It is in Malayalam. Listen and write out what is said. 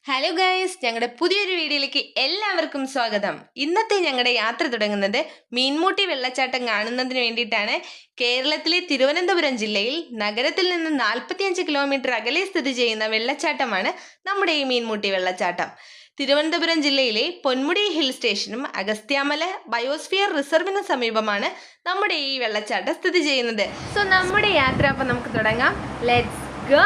ഹലോ ഗൈസ്, ഞങ്ങളുടെ പുതിയൊരു വീഡിയോയിലേക്ക് എല്ലാവർക്കും സ്വാഗതം. ഇന്നത്തെ ഞങ്ങളുടെ യാത്ര തുടങ്ങുന്നത് മീൻമുട്ടി വെള്ളച്ചാട്ടം കാണുന്നതിന് വേണ്ടിയിട്ടാണ്. കേരളത്തിലെ തിരുവനന്തപുരം ജില്ലയിൽ നഗരത്തിൽ നിന്ന് 45 കിലോമീറ്റർ അകലെ സ്ഥിതി ചെയ്യുന്ന വെള്ളച്ചാട്ടമാണ് നമ്മുടെ ഈ മീൻമുട്ടി വെള്ളച്ചാട്ടം. തിരുവനന്തപുരം ജില്ലയിലെ പൊന്മുടി ഹിൽ സ്റ്റേഷനും അഗസ്ത്യാമല ബയോസ്ഫിയർ റിസർവിനും സമീപമാണ് നമ്മുടെ ഈ വെള്ളച്ചാട്ടം സ്ഥിതി ചെയ്യുന്നത്. സോ നമ്മുടെ യാത്ര അപ്പം നമുക്ക് തുടങ്ങാം. Let's go.